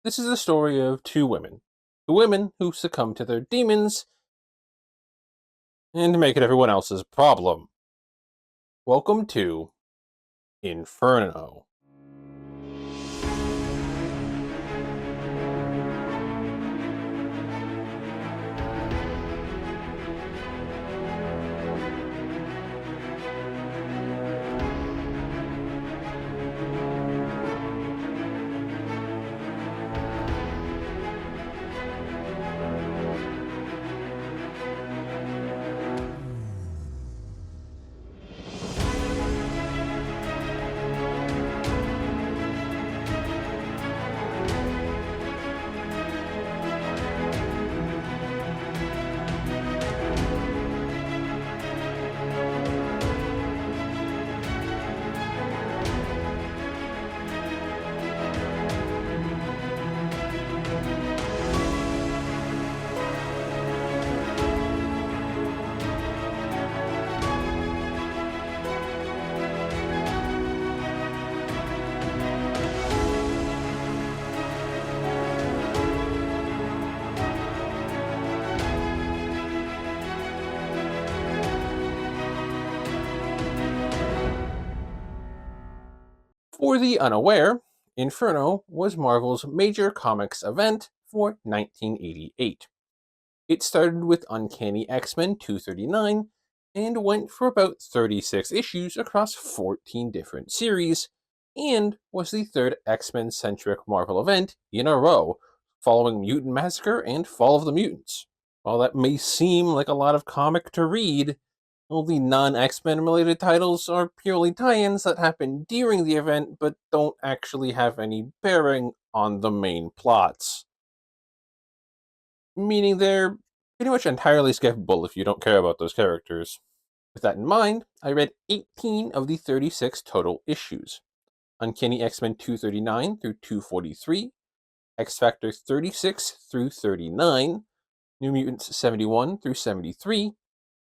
This is the story of two women. The women who succumb to their demons and make it everyone else's problem. Welcome to Inferno. For the unaware, Inferno was Marvel's major comics event for 1988. It started with Uncanny X-Men 239 and went for about 36 issues across 14 different series, and was the third X-Men centric Marvel event in a row, following Mutant Massacre and Fall of the Mutants. While that may seem like a lot of comic to read, all the non X Men related titles are purely tie ins that happen during the event but don't actually have any bearing on the main plots. Meaning they're pretty much entirely skippable if you don't care about those characters. With that in mind, I read 18 of the 36 total issues: Uncanny X Men 239 through 243, X Factor 36 through 39, New Mutants 71 through 73,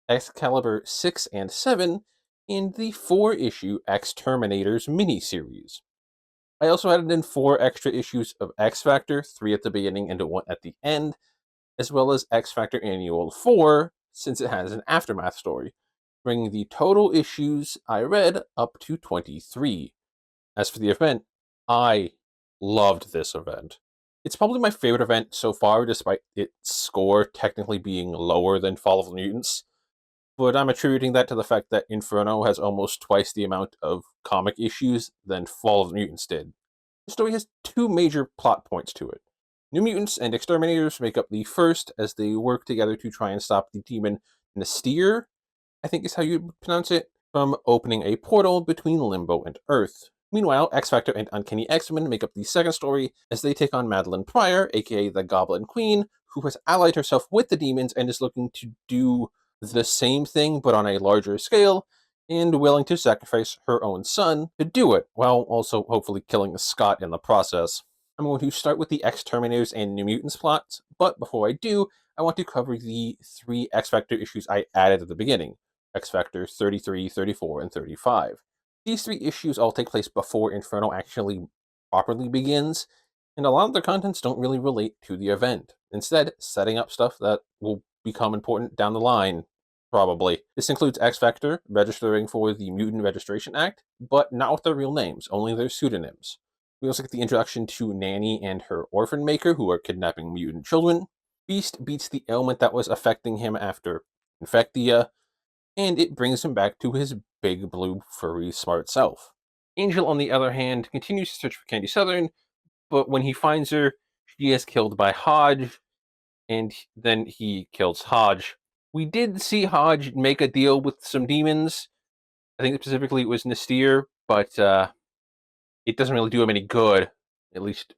Excalibur 6 and 7, and the 4-issue X-Terminators miniseries. I also added in 4 extra issues of X Factor, 3 at the beginning and 1 at the end, as well as X Factor Annual 4, since it has an aftermath story, bringing the total issues I read up to 23. As for the event, I loved this event. It's probably my favorite event so far, despite its score technically being lower than Fall of the Mutants, but I'm attributing that to the fact that Inferno has almost twice the amount of comic issues than Fall of the Mutants did. The story has two major plot points to it. New Mutants and Exterminators make up the first as they work together to try and stop the demon Nastir, I think is how you pronounce it, from opening a portal between Limbo and Earth. Meanwhile, X Factor and Uncanny X-Men make up the second story as they take on Madeline Pryor, aka the Goblin Queen, who has allied herself with the demons and is looking to do the same thing but on a larger scale, and willing to sacrifice her own son to do it, while also hopefully killing Scott in the process. I'm going to start with the X-Terminators and New Mutants plots, but before I do, I want to cover the 3 X Factor issues I added at the beginning: X Factor 33, 34, and 35. These 3 issues all take place before Inferno actually properly begins, and a lot of their contents don't really relate to the event, instead setting up stuff that will become important down the line, probably. This includes X Factor registering for the Mutant Registration Act, but not with their real names, only their pseudonyms. We also get the introduction to Nanny and her orphan maker, who are kidnapping mutant children. Beast beats the ailment that was affecting him after Infectia, and it brings him back to his big blue furry smart self. Angel, on the other hand, continues to search for Candy Southern, but when he finds her, she is killed by Hodge, and then he kills Hodge. We did see Hodge make a deal with some demons. I think specifically it was Nastir, but it doesn't really do him any good, at least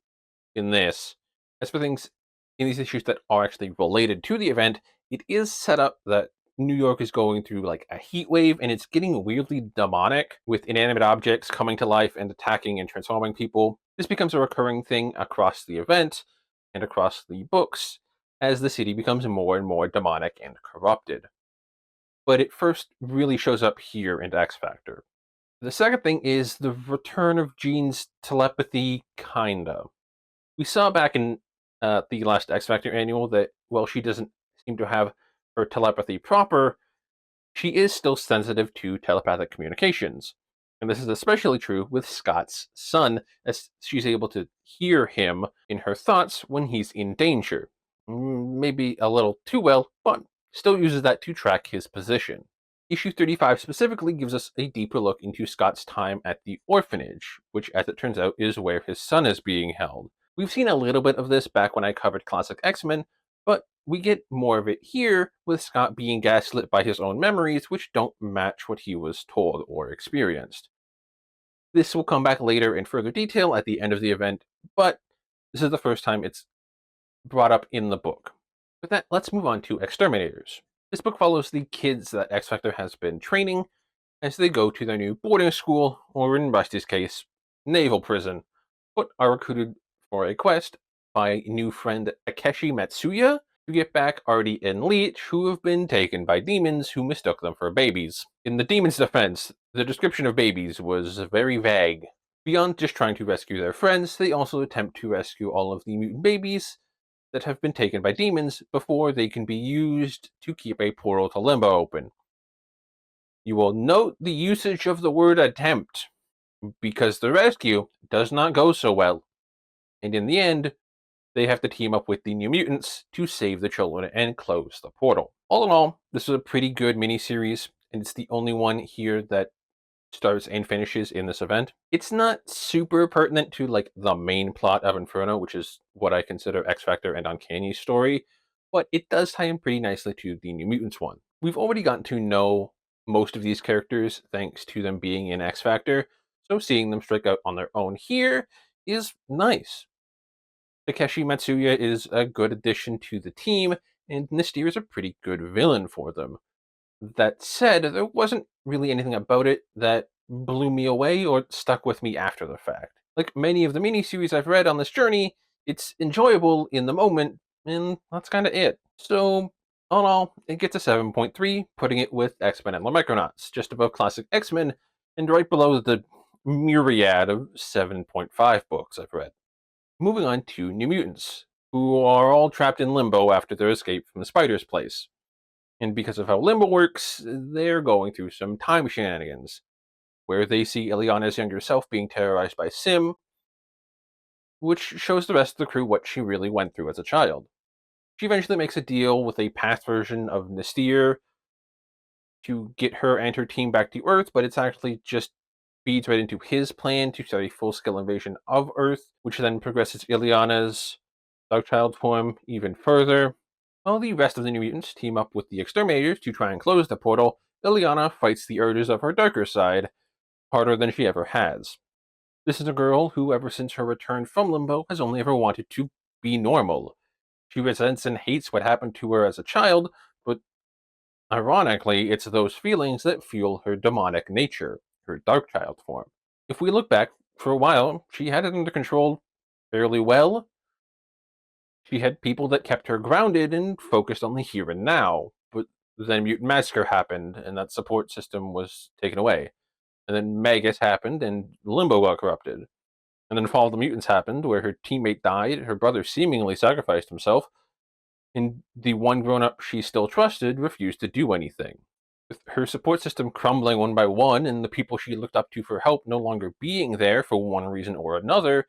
in this. As for things in these issues that are actually related to the event, it is set up that New York is going through like a heat wave, and it's getting weirdly demonic, with inanimate objects coming to life and attacking and transforming people. This becomes a recurring thing across the event and across the books as the city becomes more and more demonic and corrupted. But it first really shows up here in X Factor. The second thing is the return of Jean's telepathy, kinda. We saw back in the last X Factor annual that while she doesn't seem to have her telepathy proper, she is still sensitive to telepathic communications. And this is especially true with Scott's son, as she's able to hear him in her thoughts when he's in danger. Maybe a little too well, but still uses that to track his position. Issue 35 specifically gives us a deeper look into Scott's time at the orphanage, which, as it turns out, is where his son is being held. We've seen a little bit of this back when I covered Classic X-Men, but we get more of it here, with Scott being gaslit by his own memories, which don't match what he was told or experienced. This will come back later in further detail at the end of the event, but this is the first time it's brought up in the book. With that, let's move on to X-Terminators. This book follows the kids that X Factor has been training as they go to their new boarding school, or in Rusty's case, naval prison, but are recruited for a quest by new friend Takeshi Matsuya to get back Artie and Leech, who have been taken by demons who mistook them for babies. In the demons' defense, the description of babies was very vague. Beyond just trying to rescue their friends, they also attempt to rescue all of the mutant babies that have been taken by demons before they can be used to keep a portal to Limbo open. You will note the usage of the word attempt, because the rescue does not go so well, and in the end, they have to team up with the New Mutants to save the children and close the portal. All in all, this is a pretty good miniseries, and it's the only one here that starts and finishes in this event. It's not super pertinent to like the main plot of Inferno, which is what I consider X Factor and Uncanny's story, but it does tie in pretty nicely to the New Mutants one. We've already gotten to know most of these characters thanks to them being in X Factor, so seeing them strike out on their own here is nice. Takeshi Matsuya is a good addition to the team, and Mystere is a pretty good villain for them. That said, there wasn't really anything about it that blew me away or stuck with me after the fact. Like many of the miniseries I've read on this journey, it's enjoyable in the moment, and that's kind of it. So, all in all, it gets a 7.3, putting it with X-Men and the Micronauts, just above Classic X-Men, and right below the myriad of 7.5 books I've read. Moving on to New Mutants, who are all trapped in limbo after their escape from the Spider's place. And because of how limbo works, they're going through some time shenanigans, where they see Ileana's younger self being terrorized by Sim, which shows the rest of the crew what she really went through as a child. She eventually makes a deal with a past version of Mystere to get her and her team back to Earth, but it's actually just feeds right into his plan to start a full-scale invasion of Earth, which then progresses Ileana's Dark Child form even further. While the rest of the New Mutants team up with the Exterminators to try and close the portal, Ileana fights the urges of her darker side harder than she ever has. This is a girl who, ever since her return from Limbo, has only ever wanted to be normal. She resents and hates what happened to her as a child, but ironically, it's those feelings that fuel her demonic nature, her Dark Child form. If we look back, for a while, she had it under control fairly well. She had people that kept her grounded and focused on the here and now, but then Mutant Massacre happened, and that support system was taken away. And then Magus happened, and Limbo got corrupted. And then Fall of the Mutants happened, where her teammate died, her brother seemingly sacrificed himself, and the one grown up she still trusted refused to do anything. With her support system crumbling one by one, and the people she looked up to for help no longer being there for one reason or another,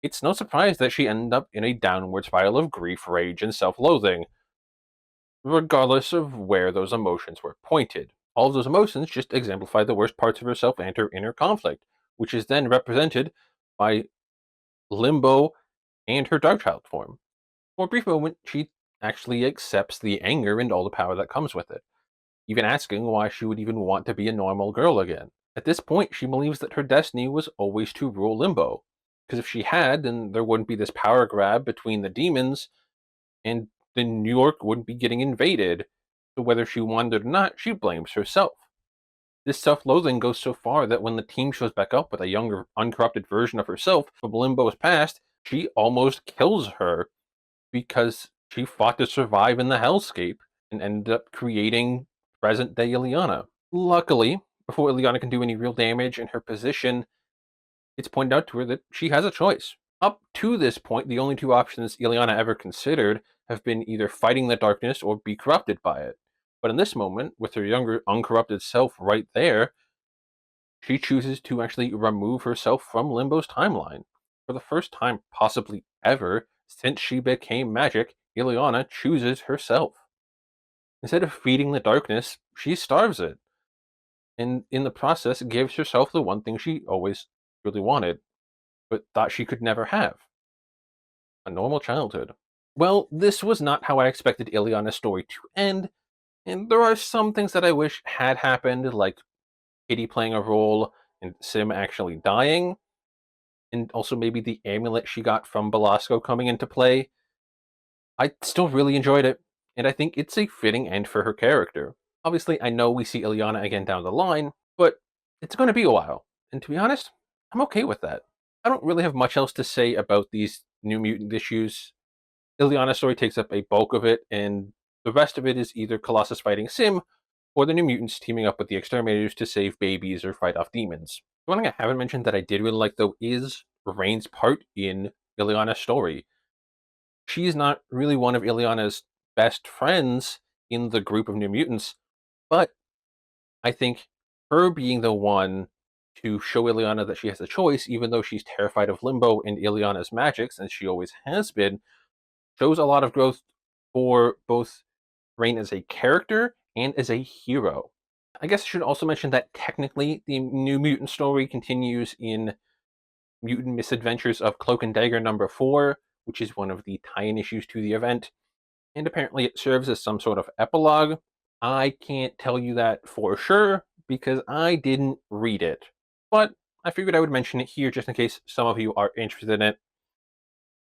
it's no surprise that she ended up in a downward spiral of grief, rage, and self loathing, regardless of where those emotions were pointed. All of those emotions just exemplify the worst parts of herself and her inner conflict, which is then represented by Limbo and her Dark Child form. For a brief moment, she actually accepts the anger and all the power that comes with it, even asking why she would even want to be a normal girl again. At this point, she believes that her destiny was always to rule Limbo, because if she had, then there wouldn't be this power grab between the demons, and then New York wouldn't be getting invaded. So whether she wanted or not, she blames herself. This self-loathing goes so far that when the team shows back up with a younger, uncorrupted version of herself from Limbo's past, she almost kills her because she fought to survive in the hellscape and ended up creating present-day Ileana. Luckily, before Ileana can do any real damage in her position, it's pointed out to her that she has a choice. Up to this point, the only two options Ileana ever considered have been either fighting the darkness or be corrupted by it. But in this moment, with her younger, uncorrupted self right there, she chooses to actually remove herself from Limbo's timeline. For the first time, possibly ever, since she became magic, Ileana chooses herself. Instead of feeding the darkness, she starves it, and in the process gives herself the one thing she always really wanted, but thought she could never have: a normal childhood. Well, this was not how I expected Ileana's story to end, and there are some things that I wish had happened, like Kitty playing a role and Sim actually dying, and also maybe the amulet she got from Belasco coming into play. I still really enjoyed it, and I think it's a fitting end for her character. Obviously, I know we see Ileana again down the line, but it's going to be a while, and to be honest, I'm okay with that. I don't really have much else to say about these New Mutant issues. Ileana's story takes up a bulk of it, and the rest of it is either Colossus fighting Sim, or the New Mutants teaming up with the X-Terminators to save babies or fight off demons. One thing I haven't mentioned that I did really like, though, is Reign's part in Ileana's story. She's not really one of Ileana's best friends in the group of New Mutants, but I think her being the one to show Ileana that she has a choice, even though she's terrified of Limbo and Ileana's magics, and she always has been, shows a lot of growth for both Reign as a character and as a hero. I guess I should also mention that technically the New Mutant story continues in Mutant Misadventures of Cloak and Dagger number 4, which is one of the tie-in issues to the event, and apparently it serves as some sort of epilogue. I can't tell you that for sure because I didn't read it, but I figured I would mention it here just in case some of you are interested in it.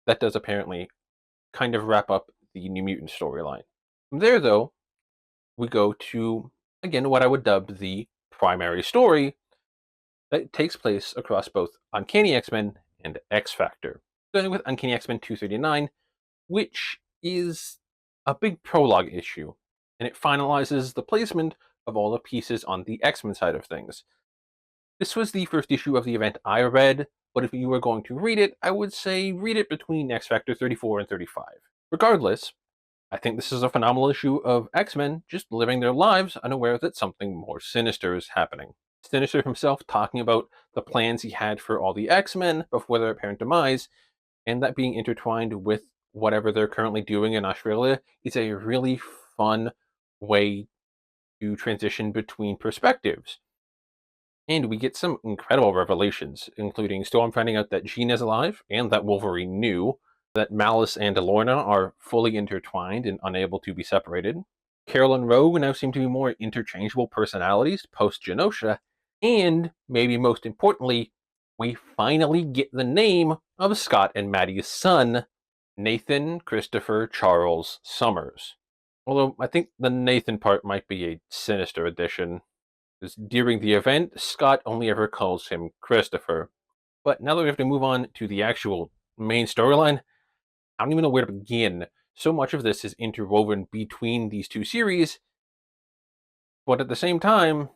That does apparently kind of wrap up the New Mutant storyline. From there, though, we go to, again, what I would dub the primary story that takes place across both Uncanny X-Men and X-Factor. Starting with Uncanny X-Men 239, which is a big prologue issue, and it finalizes the placement of all the pieces on the X-Men side of things. This was the first issue of the event I read, but if you were going to read it, I would say read it between X-Factor 34 and 35. Regardless, I think this is a phenomenal issue of X-Men just living their lives unaware that something more sinister is happening. Sinister himself talking about the plans he had for all the X-Men before their apparent demise, and that being intertwined with whatever they're currently doing in Australia is a really fun way to transition between perspectives. And we get some incredible revelations, including Storm finding out that Jean is alive and that Wolverine knew, that Malice and Lorna are fully intertwined and unable to be separated. Carol and Rogue now seem to be more interchangeable personalities post Genosha, and maybe most importantly, we finally get the name of Scott and Maddie's son, Nathan Christopher Charles Summers. Although I think the Nathan part might be a sinister addition, because during the event, Scott only ever calls him Christopher. But now that we have to move on to the actual main storyline, I don't even know where to begin. So much of this is interwoven between these two series, but at the same time,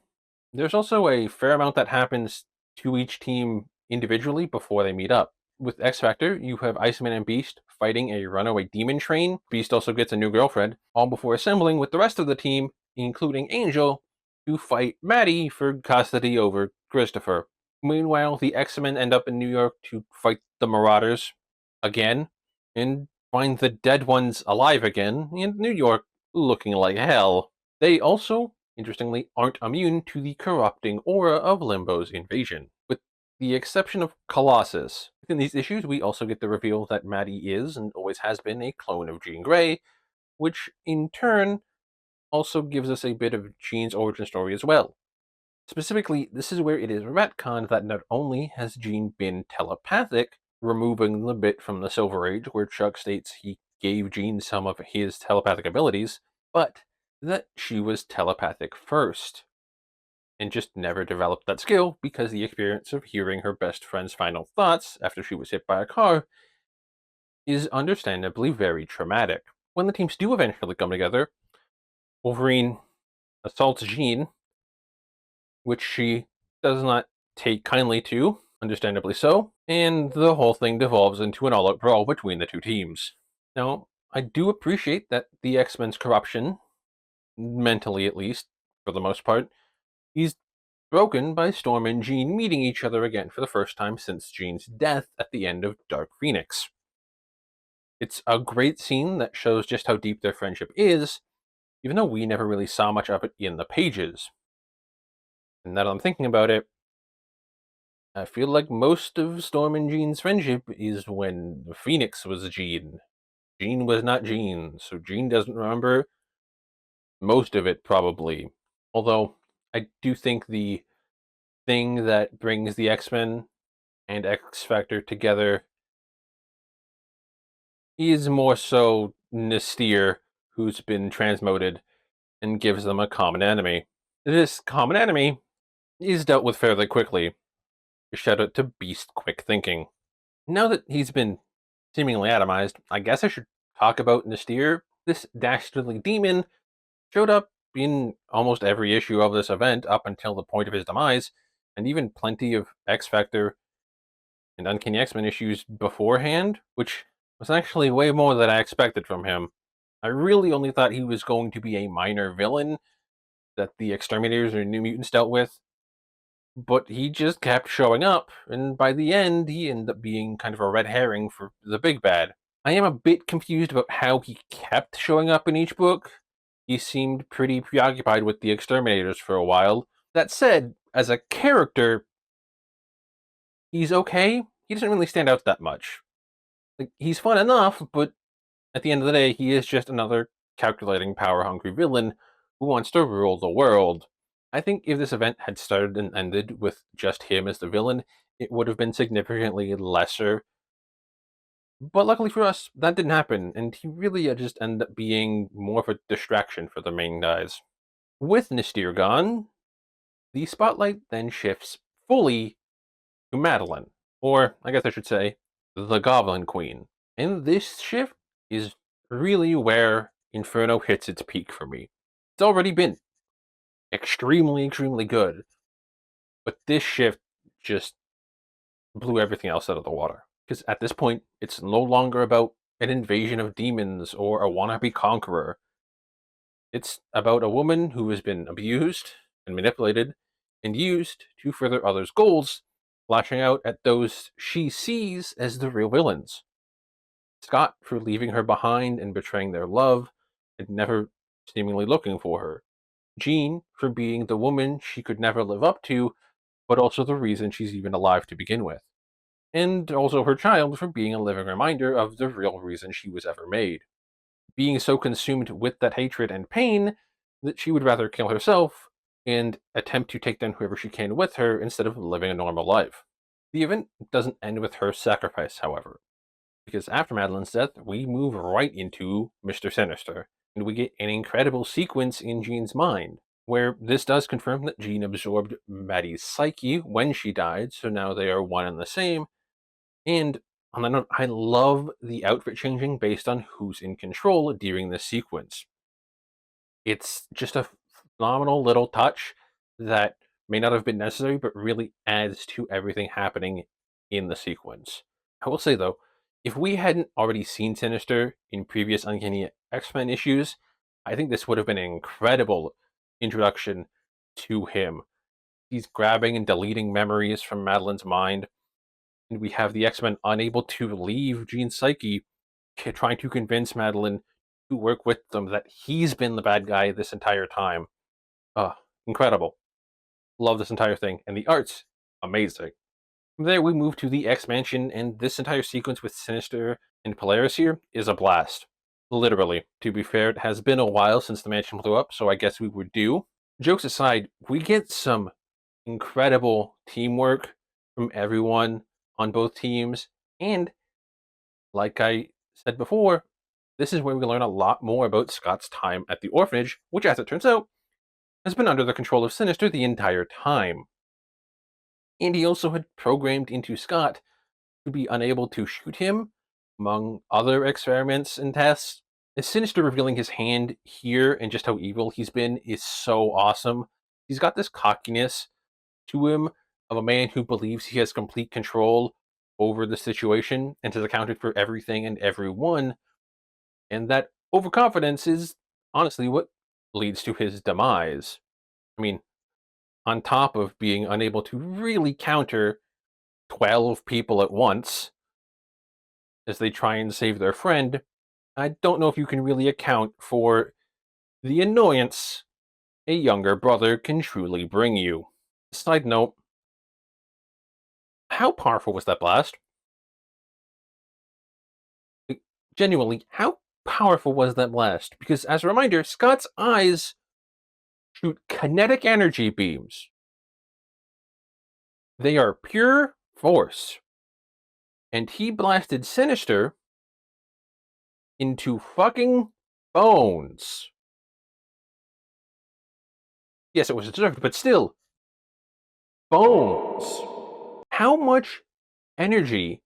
there's also a fair amount that happens to each team individually before they meet up. With X Factor, you have Iceman and Beast fighting a runaway demon train. Beast also gets a new girlfriend, all before assembling with the rest of the team, including Angel, to fight Maddie for custody over Christopher. Meanwhile, the X-Men end up in New York to fight the Marauders again, and find the dead ones alive again, and New York looking like hell. They also, interestingly, aren't immune to the corrupting aura of Limbo's invasion, with the exception of Colossus. Within these issues, we also get the reveal that Maddie is, and always has been, a clone of Jean Grey, which in turn also gives us a bit of Jean's origin story as well. Specifically, this is where it is retconned that not only has Jean been telepathic, removing the bit from the Silver Age where Chuck states he gave Jean some of his telepathic abilities, but that she was telepathic first, and just never developed that skill because the experience of hearing her best friend's final thoughts after she was hit by a car is understandably very traumatic. When the teams do eventually come together, Wolverine assaults Jean, which she does not take kindly to, understandably so, and the whole thing devolves into an all-out brawl between the two teams. Now, I do appreciate that the X-Men's corruption, mentally at least, for the most part, is broken by Storm and Jean meeting each other again for the first time since Jean's death at the end of Dark Phoenix. It's a great scene that shows just how deep their friendship is, even though we never really saw much of it in the pages. And now that I'm thinking about it, I feel like most of Storm and Jean's friendship is when Phoenix was Jean. Jean was not Jean, so Jean doesn't remember most of it, probably. Although, I do think the thing that brings the X-Men and X-Factor together is more so Mystere, who's been transmoted, and gives them a common enemy. This common enemy is dealt with fairly quickly. Shout out to Beast Quick Thinking. Now that he's been seemingly atomized, I guess I should talk about Mystere. This dastardly demon showed up in almost every issue of this event up until the point of his demise, and even plenty of X Factor and Uncanny X-Men issues beforehand, which was actually way more than I expected from him. I really only thought he was going to be a minor villain that the X-Terminators or New Mutants dealt with, but he just kept showing up, and by the end, he ended up being kind of a red herring for the big bad. I am a bit confused about how he kept showing up in each book. He seemed pretty preoccupied with the Exterminators for a while. That said, as a character, he's okay. He doesn't really stand out that much. Like, he's fun enough, but at the end of the day, he is just another calculating, power-hungry villain who wants to rule the world. I think if this event had started and ended with just him as the villain, it would have been significantly lesser. But luckily for us, that didn't happen, and he really just ended up being more of a distraction for the main guys. With Nistir gone, the spotlight then shifts fully to Madeline, or I guess I should say, the Goblin Queen. And this shift is really where Inferno hits its peak for me. It's already been extremely good, but this shift just blew everything else out of the water. Because at this point, it's no longer about an invasion of demons or a wannabe conqueror. It's about a woman who has been abused and manipulated and used to further others' goals, lashing out at those she sees as the real villains. Scott for leaving her behind and betraying their love and never seemingly looking for her. Jean for being the woman she could never live up to, but also the reason she's even alive to begin with. And also her child for being a living reminder of the real reason she was ever made. Being so consumed with that hatred and pain that she would rather kill herself and attempt to take down whoever she can with her instead of living a normal life. The event doesn't end with her sacrifice, however, because after Madeline's death, we move right into Mr. Sinister, and we get an incredible sequence in Jean's mind, where this does confirm that Jean absorbed Maddie's psyche when she died, so now they are one and the same. And on that note, I love the outfit changing based on who's in control during this sequence. It's just a phenomenal little touch that may not have been necessary, but really adds to everything happening in the sequence. I will say though, if we hadn't already seen Sinister in previous Uncanny X-Men issues, I think this would have been an incredible introduction to him. He's grabbing and deleting memories from Madeline's mind, and we have the X-Men unable to leave Jean's psyche, trying to convince Madeline to work with them, that he's been the bad guy this entire time. Incredible. Love this entire thing, and the art's amazing. From there, we move to the X-Mansion, and this entire sequence with Sinister and Polaris here is a blast. Literally. To be fair, it has been a while since the mansion blew up, so I guess we were due. Jokes aside, we get some incredible teamwork from everyone on both teams, and like I said before, this is where we learn a lot more about Scott's time at the orphanage, which, as it turns out, has been under the control of Sinister the entire time. And he also had programmed into Scott to be unable to shoot him, among other experiments and tests. Sinister revealing his hand here and just how evil he's been is so awesome. He's got this cockiness to him of a man who believes he has complete control over the situation and has accounted for everything and everyone, and that overconfidence is honestly what leads to his demise. I mean, on top of being unable to really counter 12 people at once as they try and save their friend, I don't know if you can really account for the annoyance a younger brother can truly bring you. Side note, how powerful was that blast? Like, genuinely, how powerful was that blast? Because as a reminder, Scott's eyes shoot kinetic energy beams. They are pure force. And he blasted Sinister into fucking bones. Yes, it was deserved, but still, bones. How much energy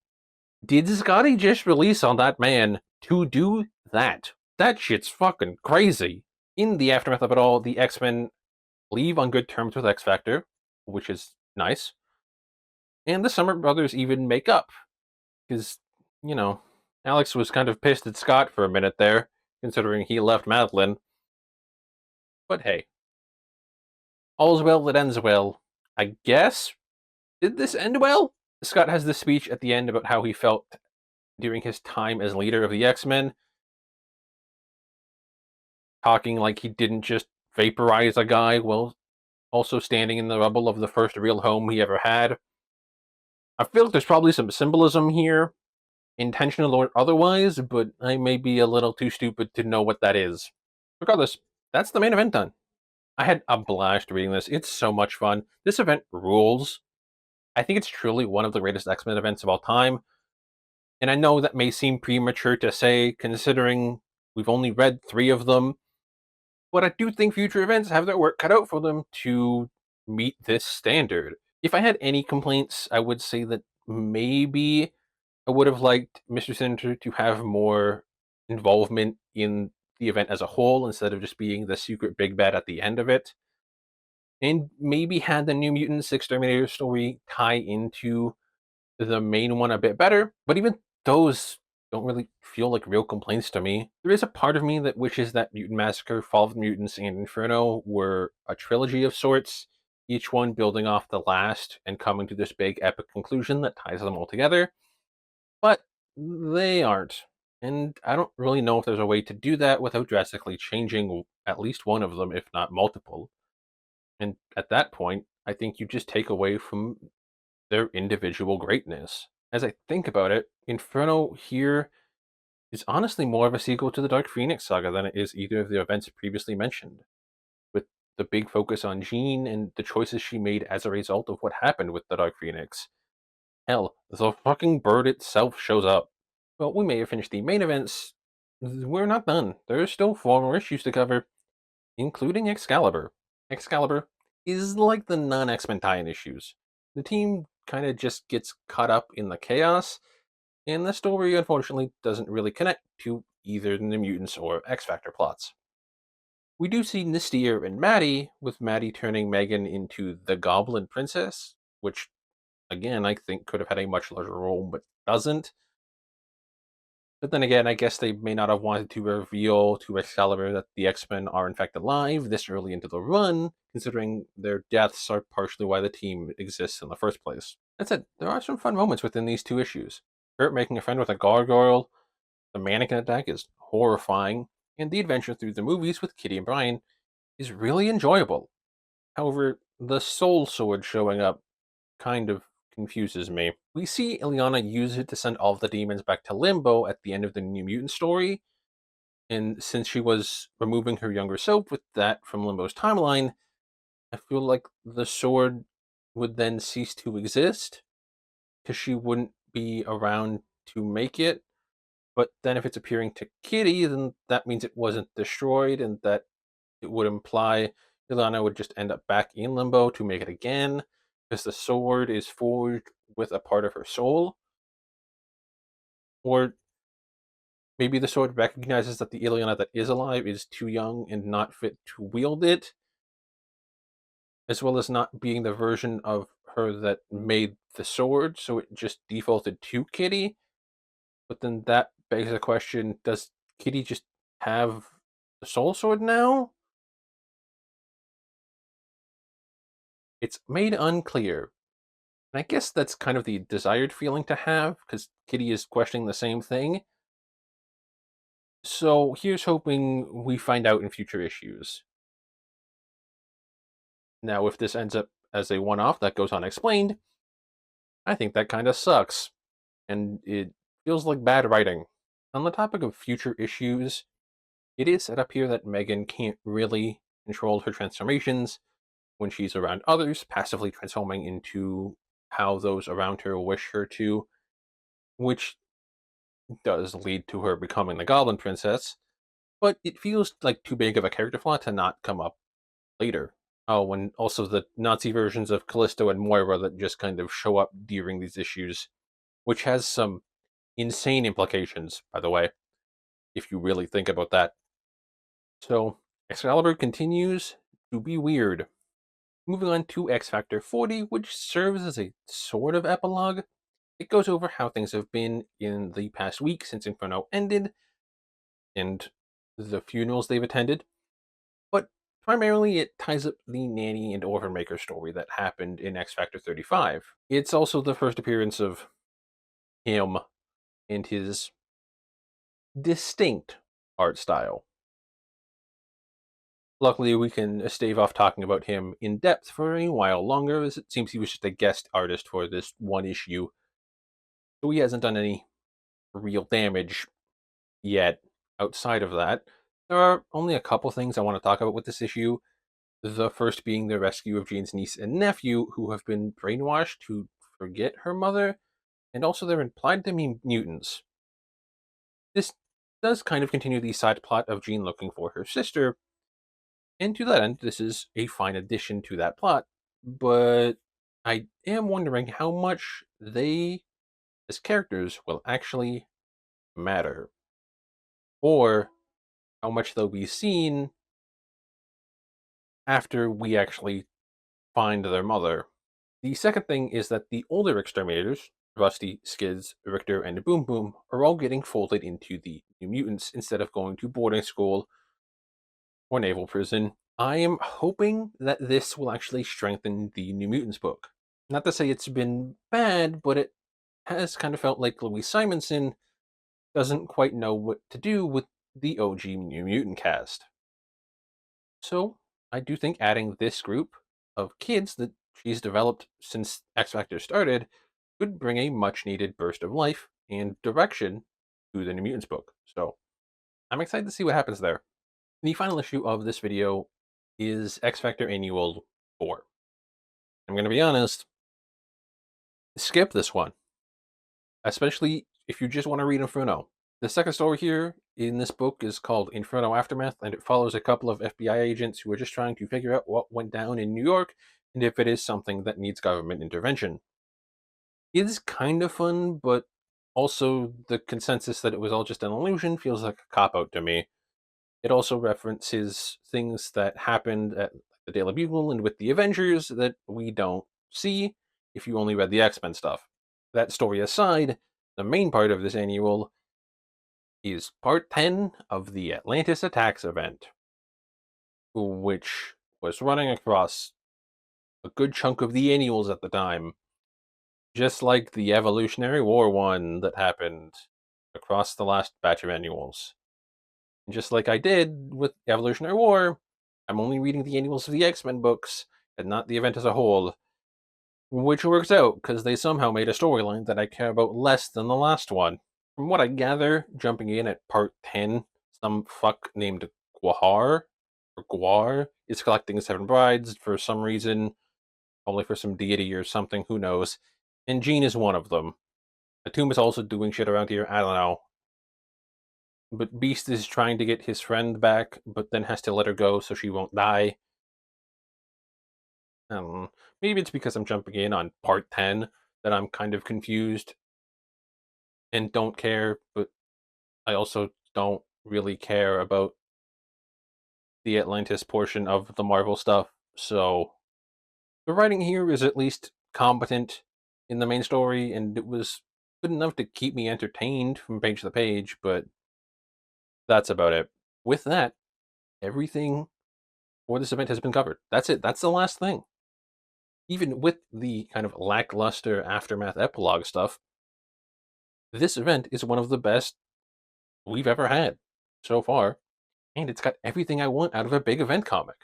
did Scotty just release on that man to do that? That shit's fucking crazy. In the aftermath of it all, the X-Men leave on good terms with X-Factor, which is nice. And the Summer Brothers even make up. Because, you know, Alex was kind of pissed at Scott for a minute there, considering he left Madeline. But hey, all's well that ends well. I guess? Did this end well? Scott has this speech at the end about how he felt during his time as leader of the X-Men, talking like he didn't just vaporize a guy while also standing in the rubble of the first real home he ever had. I feel like there's probably some symbolism here, intentional or otherwise, but I may be a little too stupid to know what that is. Regardless, that's the main event done. I had a blast reading this. It's so much fun. This event rules. I think it's truly one of the greatest X-Men events of all time. And I know that may seem premature to say, considering we've only read 3 of them, but I do think future events have their work cut out for them to meet this standard. If I had any complaints, I would say that maybe I would have liked Mr. Sinister to have more involvement in the event as a whole instead of just being the secret big bad at the end of it. And maybe had the New Mutants X-Terminators story tie into the main one a bit better, but even those don't really feel like real complaints to me. There is a part of me that wishes that Mutant Massacre, Fall of the Mutants, and Inferno were a trilogy of sorts, each one building off the last and coming to this big epic conclusion that ties them all together, but they aren't. And I don't really know if there's a way to do that without drastically changing at least one of them, if not multiple. And at that point, I think you just take away from their individual greatness. As I think about it, Inferno here is honestly more of a sequel to the Dark Phoenix saga than it is either of the events previously mentioned, with the big focus on Jean and the choices she made as a result of what happened with the Dark Phoenix. Hell, the fucking bird itself shows up. Well, we may have finished the main events. We're not done. There's still 4 more issues to cover, including Excalibur. Excalibur is like the non-X-Men tie-in issues. The team kind of just gets caught up in the chaos, and the story unfortunately doesn't really connect to either the Mutants or X-Factor plots. We do see Nistier and Maddie, with Maddie turning Megan into the Goblin Princess, which again I think could have had a much larger role but doesn't. But then again, I guess they may not have wanted to reveal to Excalibur that the X-Men are in fact alive this early into the run, considering their deaths are partially why the team exists in the first place. That said, there are some fun moments within these 2 issues. Kurt making a friend with a gargoyle, the mannequin attack is horrifying, and the adventure through the movies with Kitty and Brian is really enjoyable. However, the Soul Sword showing up kind of confuses me. We see Ileana use it to send all of the demons back to Limbo at the end of the New Mutant story, and since she was removing her younger self with that from Limbo's timeline, I feel like the sword would then cease to exist because she wouldn't be around to make it. But then if it's appearing to Kitty, then that means it wasn't destroyed, and that it would imply Ilana would just end up back in Limbo to make it again, because the sword is forged with a part of her soul. Or maybe the sword recognizes that the Ileana that is alive is too young and not fit to wield it, as well as not being the version of her that made the sword, so it just defaulted to Kitty. But then that begs the question, does Kitty just have the soul sword now? It's made unclear. And I guess that's kind of the desired feeling to have, because Kitty is questioning the same thing. So here's hoping we find out in future issues. Now, if this ends up as a one off that goes unexplained, I think that kind of sucks. And it feels like bad writing. On the topic of future issues, it is set up here that Megan can't really control her transformations when she's around others, passively transforming into how those around her wish her to, which does lead to her becoming the Goblin Princess, but it feels like too big of a character flaw to not come up later. Oh, and also the Nazi versions of Callisto and Moira that just kind of show up during these issues, which has some insane implications, by the way, if you really think about that. So, Excalibur continues to be weird. Moving on to X Factor 40, which serves as a sort of epilogue. It goes over how things have been in the past week since Inferno ended, and the funerals they've attended, but primarily it ties up the Nanny and Orphan Maker story that happened in X Factor 35. It's also the first appearance of him and his distinct art style. Luckily, we can stave off talking about him in depth for a while longer, as it seems he was just a guest artist for this one issue, so he hasn't done any real damage yet. Outside of that, there are only a couple things I want to talk about with this issue. The first being the rescue of Jean's niece and nephew, who have been brainwashed to forget her mother, and also they're implied to be mutants. This does kind of continue the side plot of Jean looking for her sister, and to that end, this is a fine addition to that plot, but I am wondering how much they, as characters, will actually matter, or how much they'll be seen after we actually find their mother. The second thing is that the older X-Terminators, Rusty, Skids, Richter, and Boom Boom, are all getting folded into the New Mutants instead of going to boarding school or naval prison. I am hoping that this will actually strengthen the New Mutants book. Not to say it's been bad, but it has kind of felt like Louise Simonson doesn't quite know what to do with the OG New Mutant cast. So, I do think adding this group of kids that she's developed since X Factor started could bring a much needed burst of life and direction to the New Mutants book. So, I'm excited to see what happens there. The final issue of this video is X Factor Annual 4. I'm going to be honest, skip this one, especially if you just want to read Inferno. The second story here in this book is called Inferno Aftermath, and it follows a couple of FBI agents who are just trying to figure out what went down in New York and if it is something that needs government intervention. It is kind of fun, but also the consensus that it was all just an illusion feels like a cop-out to me. It also references things that happened at the Daily Bugle and with the Avengers that we don't see if you only read the X-Men stuff. That story aside, the main part of this annual is part 10 of the Atlantis Attacks event, which was running across a good chunk of the annuals at the time, just like the Evolutionary War one that happened across the last batch of annuals. And just like I did with Evolutionary War, I'm only reading the annuals of the X-Men books and not the event as a whole, which works out because they somehow made a storyline that I care about less than the last one. From what I gather, jumping in at part 10, some fuck named Guar or Guar is collecting 7 brides for some reason, only for some deity or something, who knows. And Jean is one of them. Atum is also doing shit around here, I don't know. But Beast is trying to get his friend back, but then has to let her go so she won't die. Maybe it's because I'm jumping in on part 10 that I'm kind of confused and don't care, but I also don't really care about the Atlantis portion of the Marvel stuff. So the writing here is at least competent in the main story, and it was good enough to keep me entertained from page to page, but that's about it. With that, everything for this event has been covered. That's it. That's the last thing. Even with the kind of lackluster aftermath epilogue stuff, this event is one of the best we've ever had so far, and it's got everything I want out of a big event comic.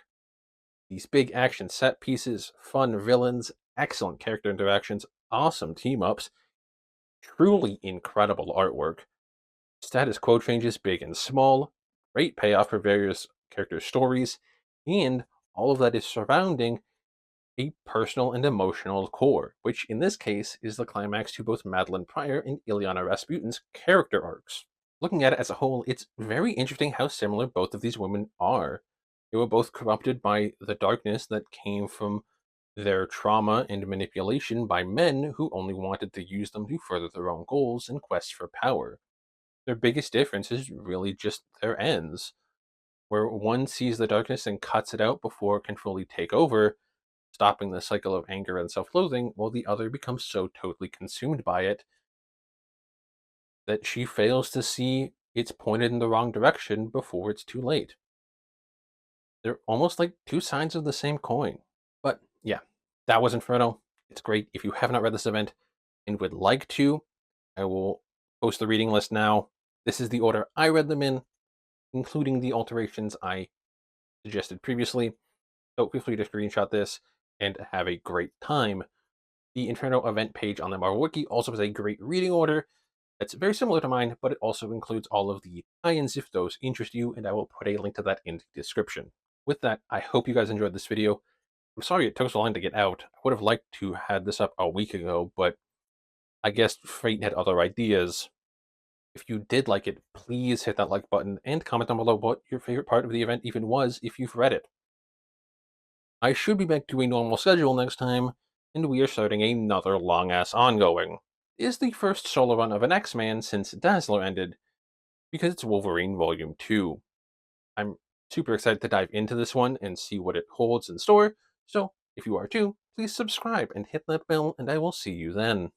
These big action set pieces, fun villains, excellent character interactions, awesome team ups, truly incredible artwork, status quo changes big and small, great payoff for various character stories, and all of that is surrounding a personal and emotional core, which in this case is the climax to both Madeline Pryor and Ilyana Rasputin's character arcs. Looking at it as a whole, it's very interesting how similar both of these women are. They were both corrupted by the darkness that came from their trauma and manipulation by men who only wanted to use them to further their own goals and quests for power. Their biggest difference is really just their ends, where one sees the darkness and cuts it out before it can fully take over, stopping the cycle of anger and self loathing, while the other becomes so totally consumed by it that she fails to see it's pointed in the wrong direction before it's too late. They're almost like two sides of the same coin. But yeah, that was Inferno. It's great. If you have not read this event and would like to, I will post the reading list now. This is the order I read them in, including the alterations I suggested previously. So feel free to screenshot this and have a great time. The Inferno event page on the Marvel Wiki also has a great reading order that's very similar to mine, but it also includes all of the tie-ins if those interest you, and I will put a link to that in the description. With that, I hope you guys enjoyed this video. I'm sorry it took so long to get out. I would have liked to had this up a week ago, but I guess Fate had other ideas. If you did like it, please hit that like button and comment down below what your favorite part of the event even was if you've read it. I should be back to a normal schedule next time, and we are starting another long-ass ongoing. It is the first solo run of an X-Man since Dazzler ended, because it's Wolverine Volume 2. I'm super excited to dive into this one and see what it holds in store, so if you are too, please subscribe and hit that bell, and I will see you then.